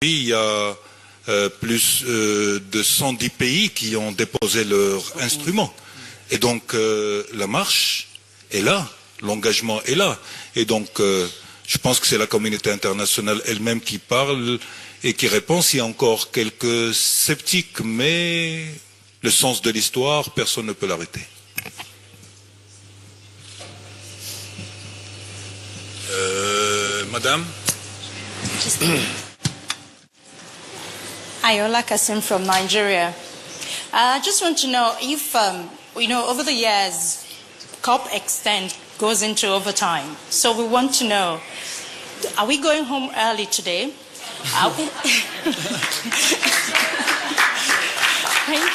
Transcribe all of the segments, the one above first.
il y a plus de 110 pays qui ont déposé leurs instruments. Et donc la marche est là, l'engagement est là. Et donc je pense que c'est la communauté internationale elle-même qui parle et qui répond. Il y a encore quelques sceptiques, mais le sens de l'histoire, personne ne peut l'arrêter. Madame? Ayola Kasim from Nigeria. I just want to know if, over the years, COP Extend goes into overtime. So we want to know, are we going home early today? Thank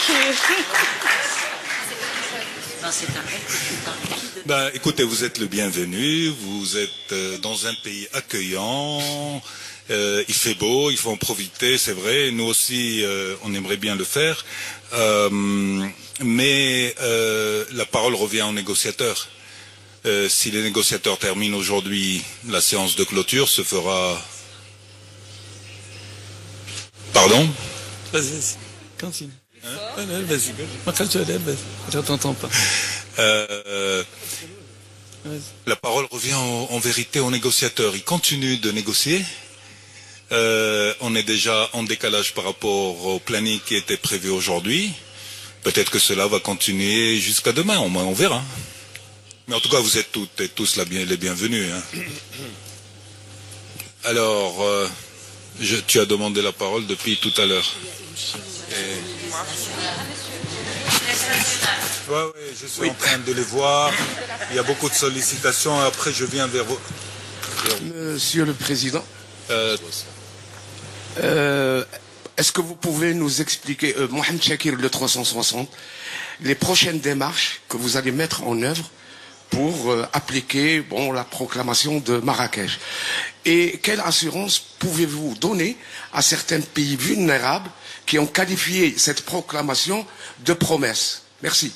you. Ben, écoutez, vous êtes le bienvenu, vous êtes dans un pays accueillant, il fait beau, il faut en profiter, c'est vrai, nous aussi on aimerait bien le faire, mais la parole revient aux négociateurs. Si les négociateurs terminent aujourd'hui, la séance de clôture se fera... Pardon? Vas-y, continue. Vas-y, je t'entends pas. La parole revient en vérité aux négociateurs. Ils continuent de négocier. On est déjà en décalage par rapport au planning qui était prévu aujourd'hui. Peut-être que cela va continuer jusqu'à demain, on verra. Mais en tout cas, vous êtes toutes et tous les bienvenus. Hein. Alors, tu as demandé la parole depuis tout à l'heure. Oui, je suis en train de les voir. Il y a beaucoup de sollicitations. Après, je viens vers vous. Monsieur le Président, est-ce que vous pouvez nous expliquer, Mohamed Chakir, le 360, les prochaines démarches que vous allez mettre en œuvre pour appliquer la proclamation de Marrakech? Et quelle assurance pouvez-vous donner à certains pays vulnérables qui ont qualifié cette proclamation de promesse? Merci.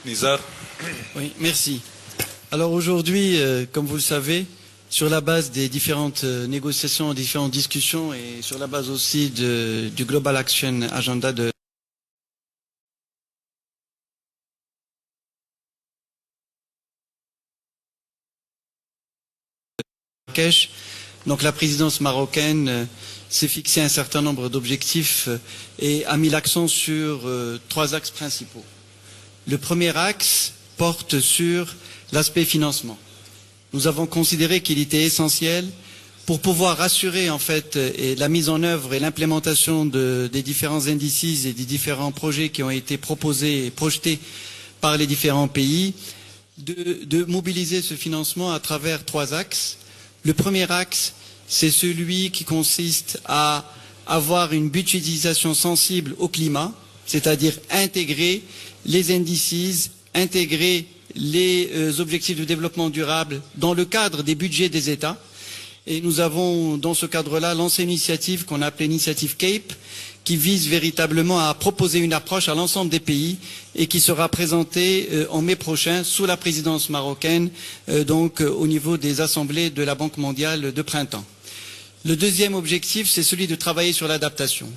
Nizar. Oui, merci. Alors aujourd'hui, comme vous le savez, sur la base des différentes négociations, différentes discussions et sur la base aussi du Global Action Agenda de Marrakech, donc la présidence marocaine s'est fixé un certain nombre d'objectifs et a mis l'accent sur 3 axes principaux. Le premier axe porte sur l'aspect financement. Nous avons considéré qu'il était essentiel pour pouvoir assurer en fait la mise en œuvre et l'implémentation des différents indices et des différents projets qui ont été proposés et projetés par les différents pays, de mobiliser ce financement à travers 3 axes. Le premier axe, c'est celui qui consiste à avoir une budgétisation sensible au climat, c'est-à-dire intégrer les indices, intégrer les objectifs de développement durable dans le cadre des budgets des États. Et nous avons, dans ce cadre-là, lancé une initiative qu'on a appelée l'initiative CAPE, qui vise véritablement à proposer une approche à l'ensemble des pays et qui sera présentée en mai prochain sous la présidence marocaine, donc au niveau des assemblées de la Banque mondiale de printemps. Le deuxième objectif, c'est celui de travailler sur l'adaptation.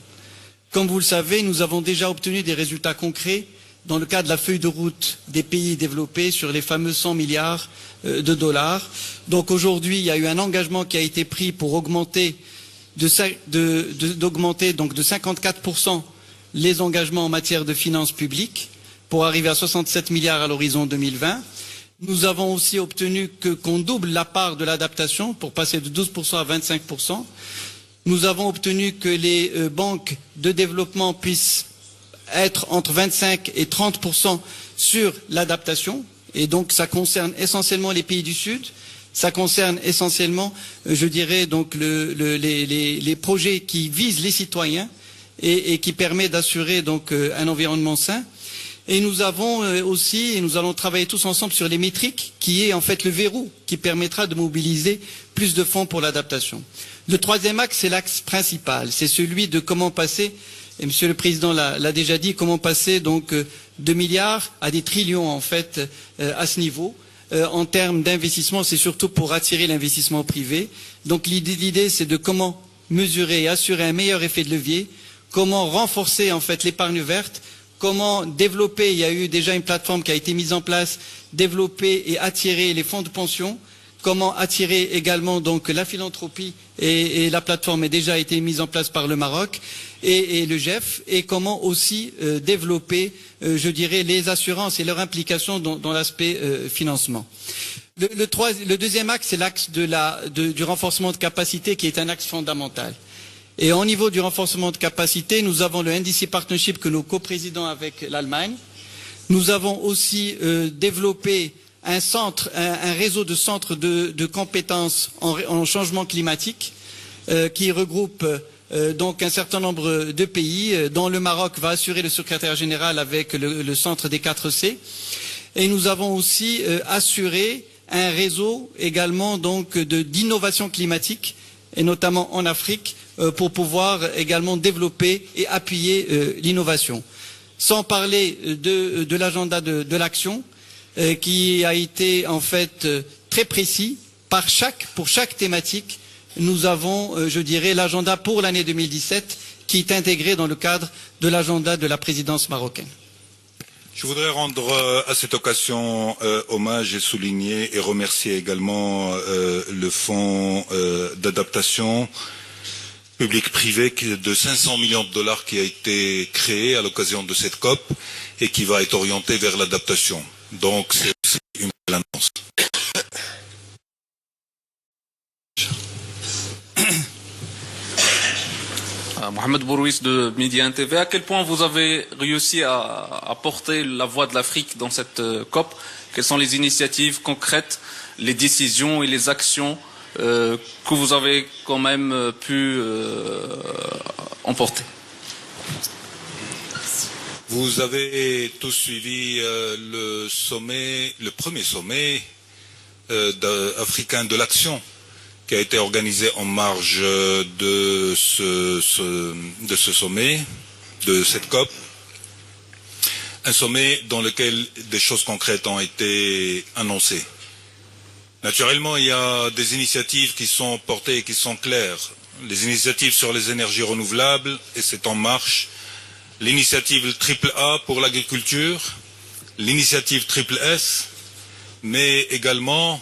Comme vous le savez, nous avons déjà obtenu des résultats concrets dans le cadre de la feuille de route des pays développés sur les fameux 100 milliards de dollars. Donc aujourd'hui, il y a eu un engagement qui a été pris pour augmenter de 54% les engagements en matière de finances publiques pour arriver à 67 milliards à l'horizon 2020. Nous avons aussi obtenu qu'on double la part de l'adaptation pour passer de 12% à 25%. Nous avons obtenu que les banques de développement puissent être entre 25 et 30% sur l'adaptation. Et donc ça concerne essentiellement les pays du Sud. Ça concerne essentiellement, je dirais, donc les projets qui visent les citoyens et qui permettent d'assurer donc un environnement sain. Et nous avons aussi, et nous allons travailler tous ensemble sur les métriques, qui est en fait le verrou qui permettra de mobiliser plus de fonds pour l'adaptation. Le troisième axe, c'est l'axe principal, c'est celui de comment passer, et Monsieur le Président l'a déjà dit, comment passer donc de milliards à des trillions en fait à ce niveau. En termes d'investissement, c'est surtout pour attirer l'investissement privé. Donc l'idée, c'est de comment mesurer et assurer un meilleur effet de levier, comment renforcer en fait l'épargne verte, comment développer, il y a eu déjà une plateforme qui a été mise en place, développer et attirer les fonds de pension, comment attirer également donc la philanthropie et la plateforme a déjà été mise en place par le Maroc et le GEF, et comment aussi développer, je dirais, les assurances et leur implication dans l'aspect financement. Le deuxième axe, c'est l'axe du renforcement de capacité qui est un axe fondamental. Et au niveau du renforcement de capacité, nous avons le NDC Partnership que nous coprésidons avec l'Allemagne. Nous avons aussi développé un réseau de centres de compétences en changement climatique qui regroupe donc un certain nombre de pays, dont le Maroc va assurer le secrétaire général avec le centre des 4C. Et nous avons aussi assuré un réseau également donc d'innovation climatique, et notamment en Afrique, pour pouvoir également développer et appuyer l'innovation. Sans parler de l'agenda de l'action, qui a été en fait très précis pour chaque thématique. Nous avons, je dirais, l'agenda pour l'année 2017 qui est intégré dans le cadre de l'agenda de la présidence marocaine. Je voudrais rendre à cette occasion hommage et souligner et remercier également le fonds d'adaptation public-privé de 500 millions de dollars qui a été créé à l'occasion de cette COP et qui va être orienté vers l'adaptation. Donc c'est aussi une belle annonce. Mohamed Bourouis de Média TV, à quel point vous avez réussi à porter la voix de l'Afrique dans cette COP? Quelles sont les initiatives concrètes, les décisions et les actions que vous avez quand même pu emporter? Vous avez tous suivi le premier sommet africain de l'action qui a été organisé en marge de ce sommet, de cette COP. Un sommet dans lequel des choses concrètes ont été annoncées. Naturellement, il y a des initiatives qui sont portées et qui sont claires. Les initiatives sur les énergies renouvelables, et c'est en marche. L'initiative AAA pour l'agriculture, l'initiative SSS, mais également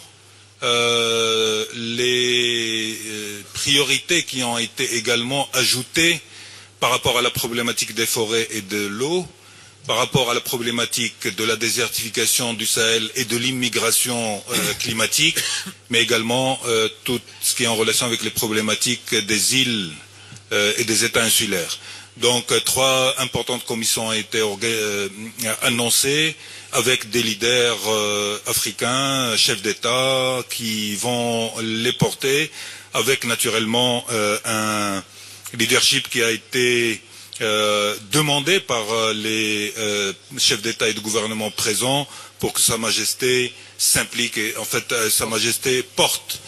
les priorités qui ont été également ajoutées par rapport à la problématique des forêts et de l'eau, par rapport à la problématique de la désertification du Sahel et de l'immigration climatique, mais également tout ce qui est en relation avec les problématiques des îles et des États insulaires. Donc, 3 importantes commissions ont été annoncées avec des leaders africains, chefs d'État, qui vont les porter, avec naturellement un leadership qui a été demandé par les chefs d'État et de gouvernement présents pour que Sa Majesté s'implique et en fait Sa Majesté porte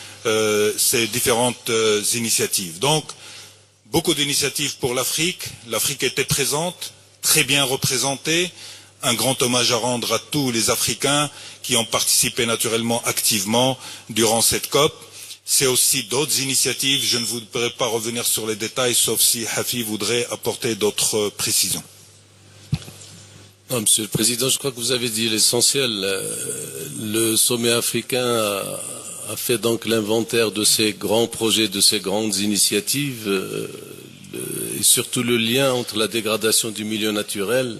ces différentes initiatives. Donc, beaucoup d'initiatives pour l'Afrique. L'Afrique était présente, très bien représentée. Un grand hommage à rendre à tous les Africains qui ont participé naturellement activement durant cette COP. C'est aussi d'autres initiatives. Je ne voudrais pas revenir sur les détails, sauf si Hafi voudrait apporter d'autres précisions. Non, Monsieur le Président, je crois que vous avez dit l'essentiel. Le sommet africain a fait donc l'inventaire de ces grands projets, de ces grandes initiatives, et surtout le lien entre la dégradation du milieu naturel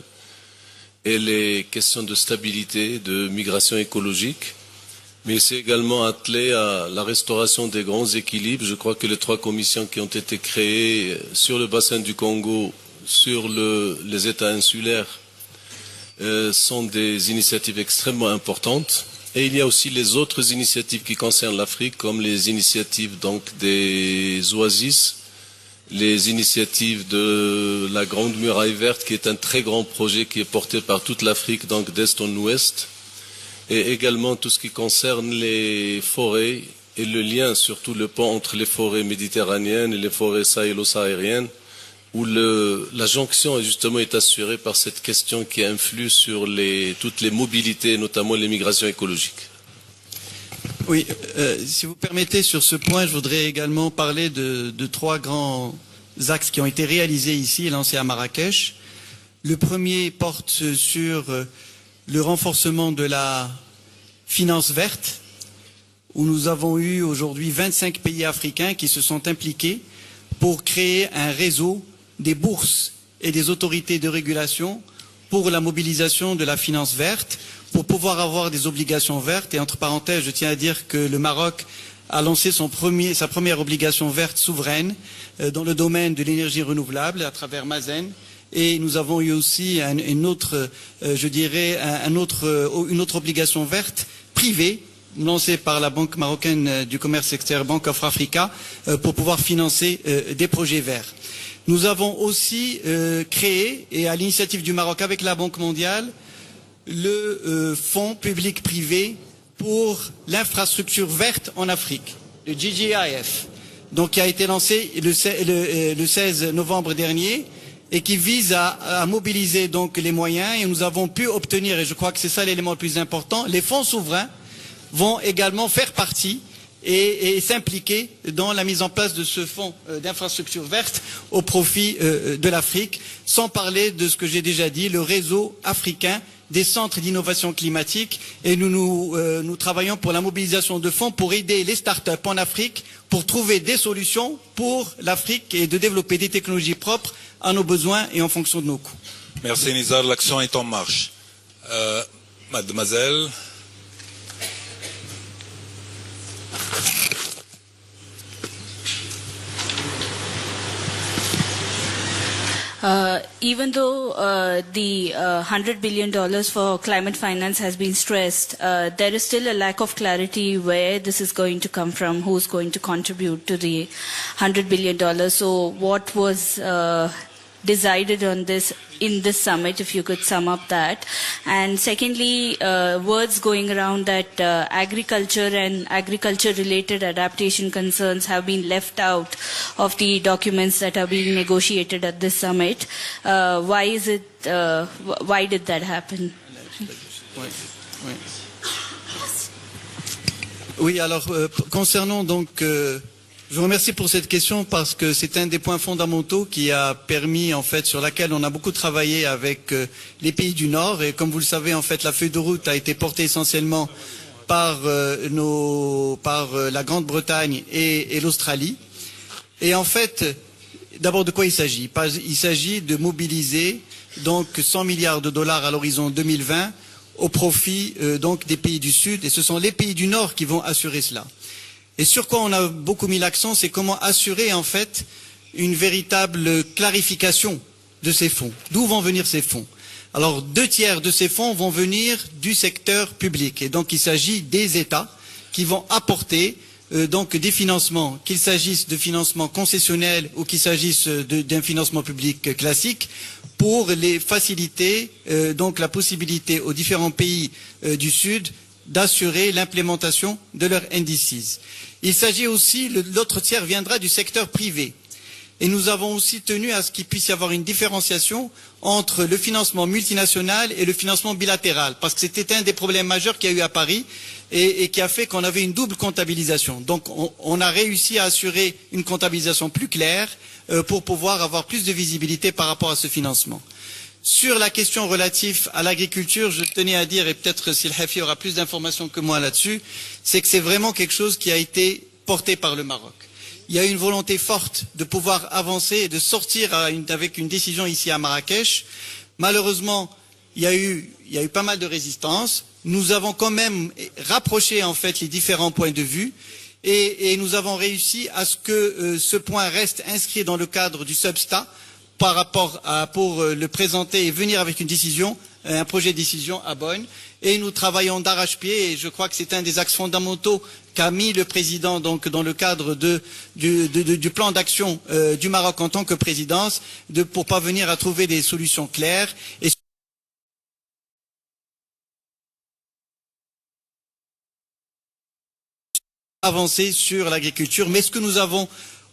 et les questions de stabilité, de migration écologique. Mais c'est également attelé à la restauration des grands équilibres. Je crois que les 3 commissions qui ont été créées sur le bassin du Congo, sur les États insulaires, sont des initiatives extrêmement importantes. Et il y a aussi les autres initiatives qui concernent l'Afrique, comme les initiatives donc des oasis, les initiatives de la Grande Muraille Verte, qui est un très grand projet qui est porté par toute l'Afrique, donc d'est en ouest, et également tout ce qui concerne les forêts et le lien, surtout le pont entre les forêts méditerranéennes et les forêts sahélo-sahariennes, où la jonction justement est assurée par cette question qui influe sur toutes les mobilités, notamment les migrations écologiques. Oui, si vous permettez, sur ce point, je voudrais également parler de trois grands axes qui ont été réalisés ici et lancés à Marrakech. Le premier porte sur le renforcement de la finance verte, où nous avons eu aujourd'hui 25 pays africains qui se sont impliqués pour créer un réseau des bourses et des autorités de régulation pour la mobilisation de la finance verte, pour pouvoir avoir des obligations vertes. Et entre parenthèses, je tiens à dire que le Maroc a lancé sa première obligation verte souveraine dans le domaine de l'énergie renouvelable à travers Mazen. Et nous avons eu aussi une autre obligation verte privée lancée par la Banque marocaine du commerce extérieur, Bank of Africa, pour pouvoir financer des projets verts. Nous avons aussi créé, et à l'initiative du Maroc avec la Banque mondiale, le fonds public-privé pour l'infrastructure verte en Afrique, le GGIF, donc qui a été lancé le 16 novembre dernier et qui vise à mobiliser donc les moyens, et nous avons pu obtenir, et je crois que c'est ça l'élément le plus important, les fonds souverains vont également faire partie et s'impliquer dans la mise en place de ce fonds d'infrastructure verte au profit de l'Afrique, sans parler de ce que j'ai déjà dit, le réseau africain des centres d'innovation climatique, et nous travaillons pour la mobilisation de fonds pour aider les start-up en Afrique pour trouver des solutions pour l'Afrique et de développer des technologies propres à nos besoins et en fonction de nos coûts. Merci Nizar, l'action est en marche. Mademoiselle. Even though the $100 billion for climate finance has been stressed, there is still a lack of clarity where this is going to come from, who's going to contribute to the $100 billion. So what was decided on this in this summit, if you could sum up that? And secondly, words going around that agriculture and agriculture-related adaptation concerns have been left out of the documents that are being negotiated at this summit. Why is it? Why did that happen? Oui, alors concernant donc je vous remercie pour cette question parce que c'est un des points fondamentaux qui a permis, en fait, sur laquelle on a beaucoup travaillé avec les pays du Nord. Et comme vous le savez, en fait, la feuille de route a été portée essentiellement par la Grande-Bretagne et l'Australie. Et en fait, d'abord, de quoi il s'agit? Il s'agit de mobiliser donc 100 milliards de dollars à l'horizon 2020 au profit donc des pays du Sud. Et ce sont les pays du Nord qui vont assurer cela. Et sur quoi on a beaucoup mis l'accent, c'est comment assurer en fait une véritable clarification de ces fonds. D'où vont venir ces fonds? Alors 2/3 de ces fonds vont venir du secteur public. Et donc il s'agit des États qui vont apporter donc des financements, qu'il s'agisse de financements concessionnels ou qu'il s'agisse d'un financement public classique, pour les faciliter donc la possibilité aux différents pays du Sud d'assurer l'implémentation de leurs indices. Il s'agit aussi, l'autre tiers viendra du secteur privé. Et nous avons aussi tenu à ce qu'il puisse y avoir une différenciation entre le financement multinational et le financement bilatéral, parce que c'était un des problèmes majeurs qu'il y a eu à Paris et qui a fait qu'on avait une double comptabilisation. Donc on a réussi à assurer une comptabilisation plus claire pour pouvoir avoir plus de visibilité par rapport à ce financement. Sur la question relative à l'agriculture, je tenais à dire, et peut-être si le Hafi aura plus d'informations que moi là-dessus, c'est que c'est vraiment quelque chose qui a été porté par le Maroc. Il y a une volonté forte de pouvoir avancer et de sortir avec une décision ici à Marrakech. Malheureusement, il y a eu pas mal de résistance. Nous avons quand même rapproché en fait les différents points de vue et nous avons réussi à ce que ce point reste inscrit dans le cadre du Substa, par rapport à, pour le présenter et venir avec une décision, un projet de décision à Bonn. Et nous travaillons d'arrache-pied, et je crois que c'est un des axes fondamentaux qu'a mis le président donc dans le cadre du plan d'action du Maroc en tant que présidence, pour parvenir à trouver des solutions claires et avancer sur l'agriculture. Mais ce que nous avons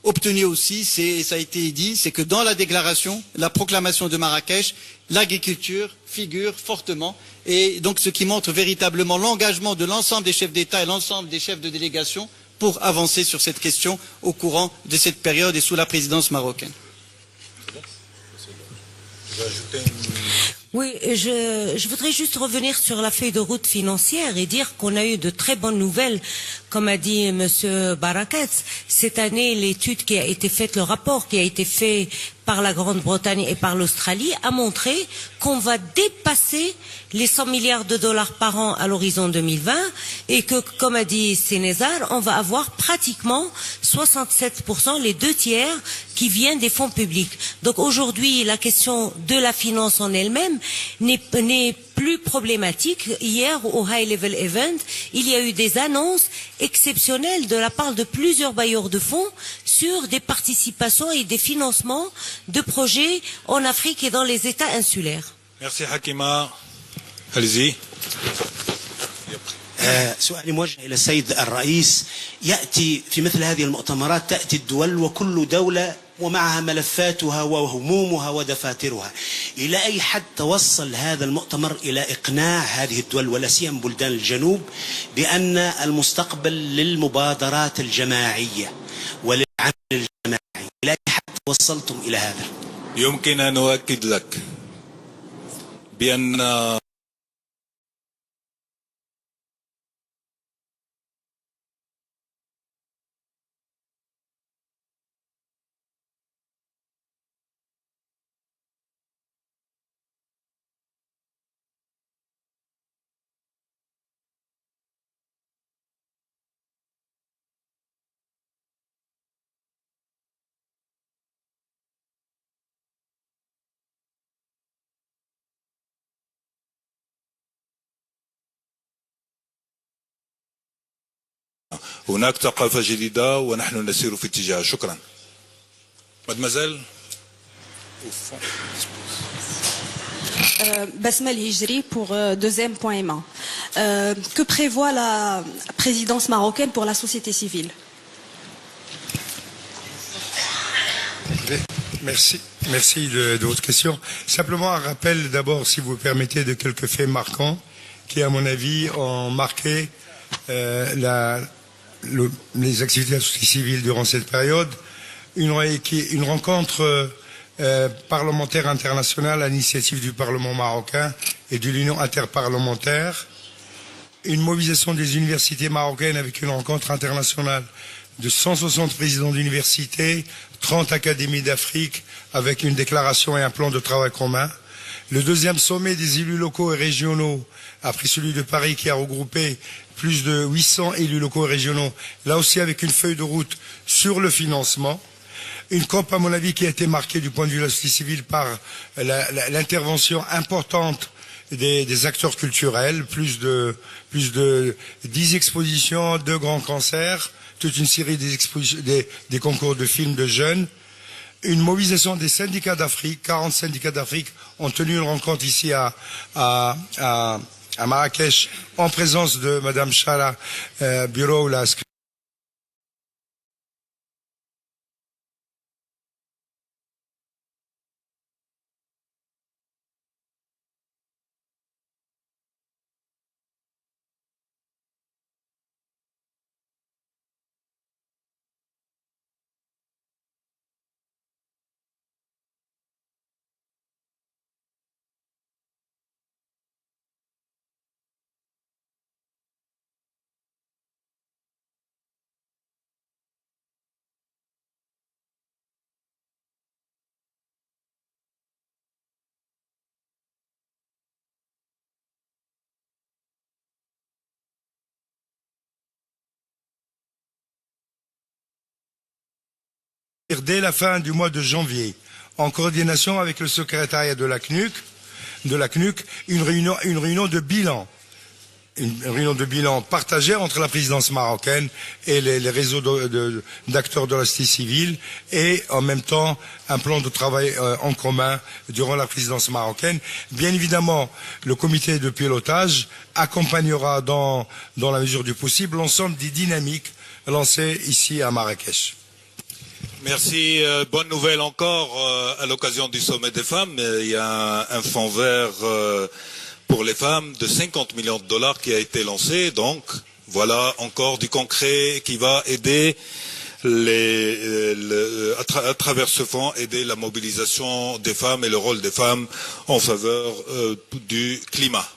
obtenu aussi, ça a été dit, c'est que dans la déclaration, la proclamation de Marrakech, l'agriculture figure fortement, et donc ce qui montre véritablement l'engagement de l'ensemble des chefs d'État et l'ensemble des chefs de délégation pour avancer sur cette question au courant de cette période et sous la présidence marocaine. Oui, je voudrais juste revenir sur la feuille de route financière et dire qu'on a eu de très bonnes nouvelles. Comme a dit Monsieur Barakat, cette année, l'étude qui a été faite, le rapport qui a été fait par la Grande-Bretagne et par l'Australie a montré qu'on va dépasser les 100 milliards de dollars par an à l'horizon 2020 et que, comme a dit Sénézar, on va avoir pratiquement 67%, les 2/3, qui viennent des fonds publics. Donc aujourd'hui, la question de la finance en elle-même n'est plus problématique. Hier, au High Level Event, il y a eu des annonces exceptionnelles de la part de plusieurs bailleurs de fonds sur des participations et des financements de projets en Afrique et dans les États insulaires. Merci Hakima. Allez-y. سؤالي موجه إلى السيد الرئيس. يأتي في مثل هذه المؤتمرات تأتي الدول وكل دولة ومعها ملفاتها وهمومها ودفاترها. إلى أي حد توصل هذا المؤتمر إلى إقناع هذه الدول ولا سيما بلدان الجنوب بأن المستقبل للمبادرات الجماعية وللعمل الجماعي؟ إلى أي حد توصلتم إلى هذا؟ يمكن أن أؤكد لك بأن هناك ثقافة جديدة ونحن نسير في اتجاه. شكرا. مادمازيل. Basmel Hijri pour deuxième point aimant. Que prévoit la présidence marocaine pour la société civile? Merci de votre question. Simplement un rappel d'abord, si vous permettez, de quelques faits marquants qui, à mon avis, ont marqué les activités de la société civile durant cette période. Une rencontre parlementaire internationale à l'initiative du Parlement marocain et de l'Union interparlementaire. Une mobilisation des universités marocaines avec une rencontre internationale de 160 présidents d'universités, 30 académies d'Afrique avec une déclaration et un plan de travail commun. Le deuxième sommet des élus locaux et régionaux, après celui de Paris qui a regroupé plus de 800 élus locaux et régionaux, là aussi avec une feuille de route sur le financement. Une COP, à mon avis, qui a été marquée du point de vue de la société civile par l'intervention importante des acteurs culturels, plus de 10 expositions, 2 grands concerts, toute une série des concours de films de jeunes. Une mobilisation des syndicats d'Afrique, 40 syndicats d'Afrique ont tenu une rencontre ici à Marrakech en présence de Madame Chala Bureau. Dès la fin du mois de janvier, en coordination avec le secrétariat de la CNUC, une réunion de bilan. Une réunion de bilan partagée entre la présidence marocaine et les réseaux d'acteurs de la société civile et en même temps un plan de travail en commun durant la présidence marocaine. Bien évidemment, le comité de pilotage accompagnera dans la mesure du possible l'ensemble des dynamiques lancées ici à Marrakech. Merci. Bonne nouvelle encore à l'occasion du sommet des femmes. Il y a un fonds vert pour les femmes de 50 millions de dollars qui a été lancé. Donc, voilà encore du concret qui va aider à travers ce fonds, aider la mobilisation des femmes et le rôle des femmes en faveur du climat.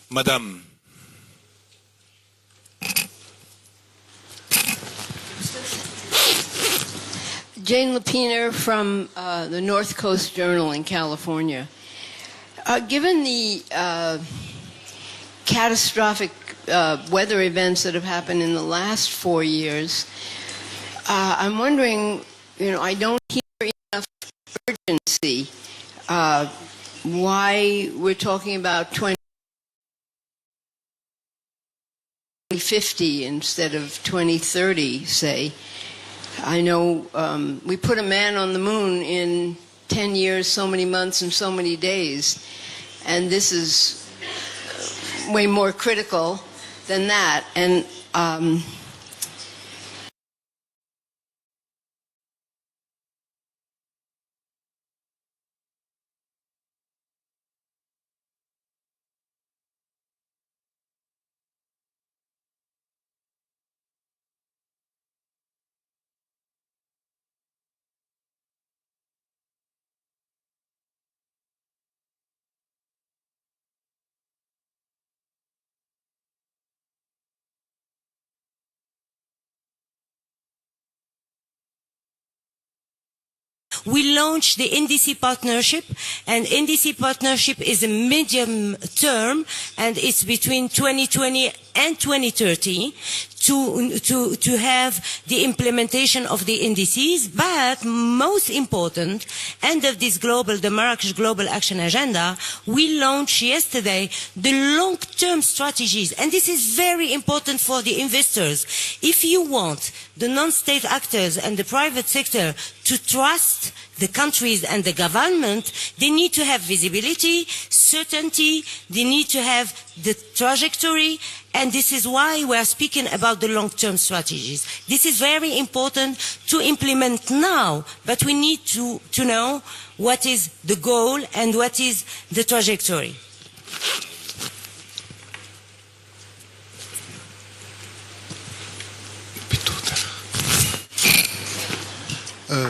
Madame. Jane Lapiner from the North Coast Journal in California. Given the catastrophic weather events that have happened in the last 4 years, I'm wondering, I don't hear enough urgency why we're talking about 2050 instead of 2030, say. I know we put a man on the moon in 10 years, so many months, and so many days. And this is way more critical than that. And We launched the NDC partnership, and NDC partnership is a medium term, and it's between 2020 and 2030 to have the implementation of the NDCs. But most important, end of this the Marrakesh Global Action Agenda, we launched yesterday the long-term strategies, and this is very important for the investors. If you want the non-state actors and the private sector to trust the countries and the government, they need to have visibility, certainty, they need to have the trajectory, and this is why we are speaking about the long-term strategies. This is very important to implement now, but we need to know what is the goal and what is the trajectory.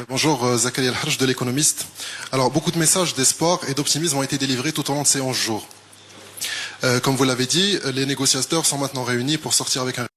Bonjour, Zakaria El-Harj de l'Économiste. Alors, beaucoup de messages d'espoir et d'optimisme ont été délivrés tout au long de ces 11 jours. Comme vous l'avez dit, les négociateurs sont maintenant réunis pour sortir avec un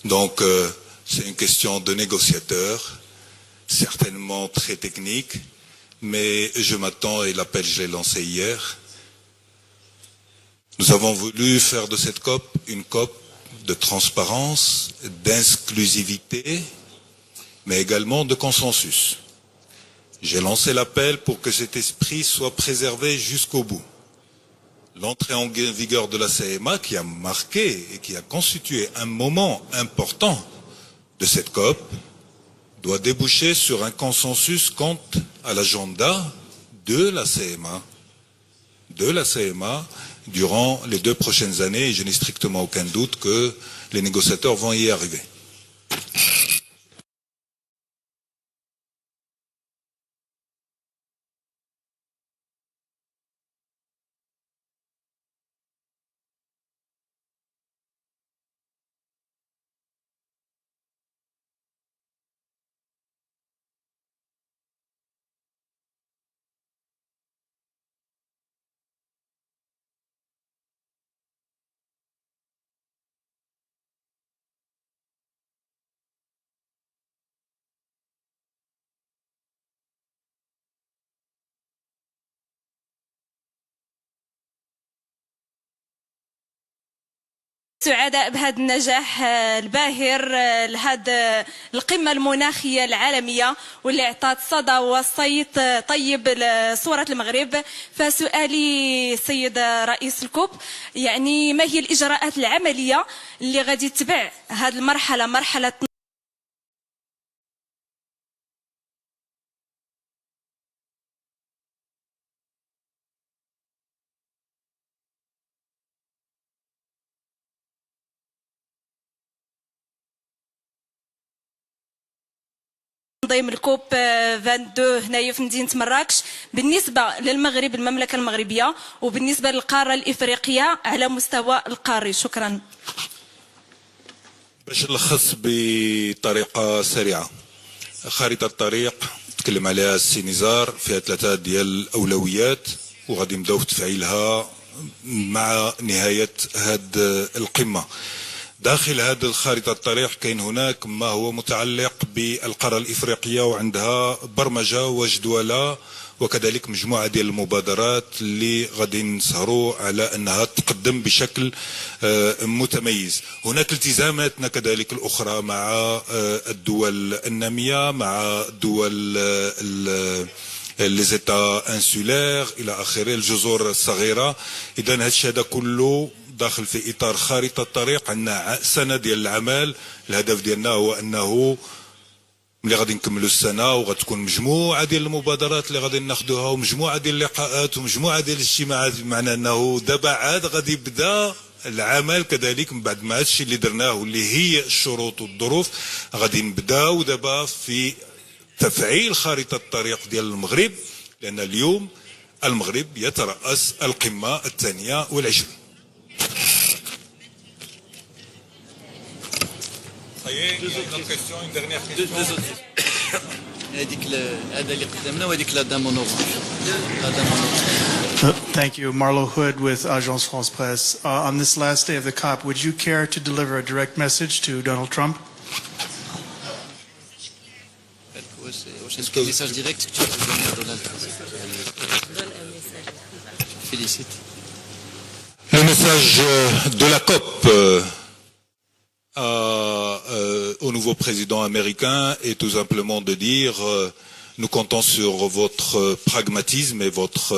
Donc, c'est une question de négociateur, certainement très technique, mais je m'attends, et l'appel je l'ai lancé hier, nous avons voulu faire de cette COP une COP de transparence, d'inclusivité, mais également de consensus. J'ai lancé l'appel pour que cet esprit soit préservé jusqu'au bout. L'entrée en vigueur de la CMA qui a marqué et qui a constitué un moment important de cette COP doit déboucher sur un consensus quant à l'agenda de la CMA durant les 2 prochaines années, et je n'ai strictement aucun doute que les négociateurs vont y arriver. سعداء بهذا النجاح الباهر لهذا القمة المناخية العالمية واللي اعطت صدى وصيت طيب لصورة المغرب. فسؤالي سيد رئيس الكوب، يعني ما هي الإجراءات العملية اللي غادي تتبع هذه المرحلة، مرحلة تنظيم الكوب 22 هنايا في مدينة مراكش بالنسبة للمغرب، المملكة المغربية، وبالنسبة للقارة الإفريقية على مستوى القاري؟ شكرا. باش نلخص بطريقة سريعة، خارطة الطريق تكلم عليها السي نزار، فيها 3 ديال الأولويات وغادي نبداو في تفعيلها مع نهاية هاد القمة. داخل هذه الخارطة الطريق كاين هناك ما هو متعلق بالقارة الإفريقية وعندها برمجة وجدولة وكذلك مجموعة ديال المبادرات اللي غادي نسهروا على أنها تقدم بشكل متميز. هناك التزاماتنا كذلك الأخرى مع الدول النامية، مع الدول les États insulaires إلى آخره، الجزر الصغيرة. إذا هذا الشيء هذا كله داخل في إطار خارطة الطريق. عندنا سنة ديال العمل، الهدف ديالنا هو أنه ملي غادي نكملوا السنة وغتكون مجموعة ديال المبادرات اللي غادي ناخذوها ومجموعة ديال اللقاءات ومجموعة ديال الاجتماعات، بمعنى أنه دابا عاد غادي يبدا العمل كذلك من بعد ما هادشي اللي درناه واللي هي الشروط والظروف. غادي نبداو دابا في تفعيل خارطة الطريق ديال المغرب، لأن اليوم المغرب يترأس القمة 22. Thank you. Marlo Hood with Agence France Presse. On this last day of the COP, would you care to deliver a direct message to Donald Trump? Message direct que tu veux donner à Donald Trump. Donne un message. Félicite. Le message de la COP au nouveau président américain est tout simplement de dire nous comptons sur votre pragmatisme et votre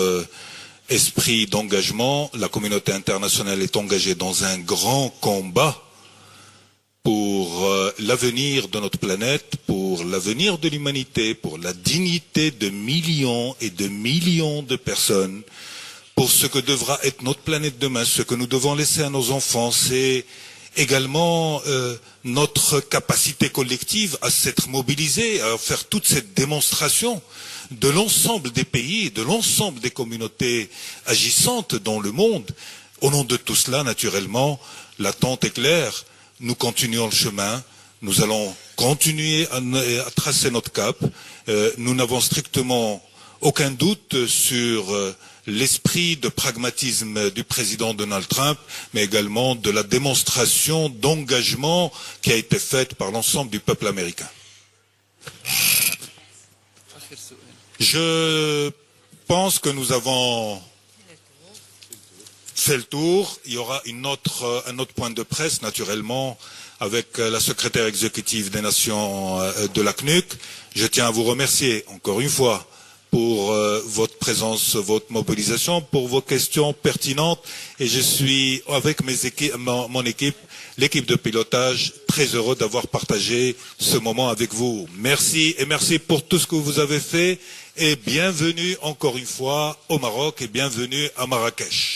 esprit d'engagement. La communauté internationale est engagée dans un grand combat pour l'avenir de notre planète, pour l'avenir de l'humanité, pour la dignité de millions et de millions de personnes, pour ce que devra être notre planète demain, ce que nous devons laisser à nos enfants. C'est également notre capacité collective à s'être mobilisés, à faire toute cette démonstration de l'ensemble des pays, de l'ensemble des communautés agissantes dans le monde. Au nom de tout cela, naturellement, l'attente est claire. Nous continuons le chemin, nous allons continuer à tracer notre cap. Nous n'avons strictement aucun doute sur l'esprit de pragmatisme du président Donald Trump, mais également de la démonstration d'engagement qui a été faite par l'ensemble du peuple américain. Je pense que nous avons fait le tour. Il y aura un autre point de presse, naturellement, avec la secrétaire exécutive des Nations de la CNUC. Je tiens à vous remercier encore une fois pour votre présence, votre mobilisation, pour vos questions pertinentes. Et je suis, avec mon équipe, l'équipe de pilotage, très heureux d'avoir partagé ce moment avec vous. Merci et merci pour tout ce que vous avez fait. Et bienvenue encore une fois au Maroc et bienvenue à Marrakech.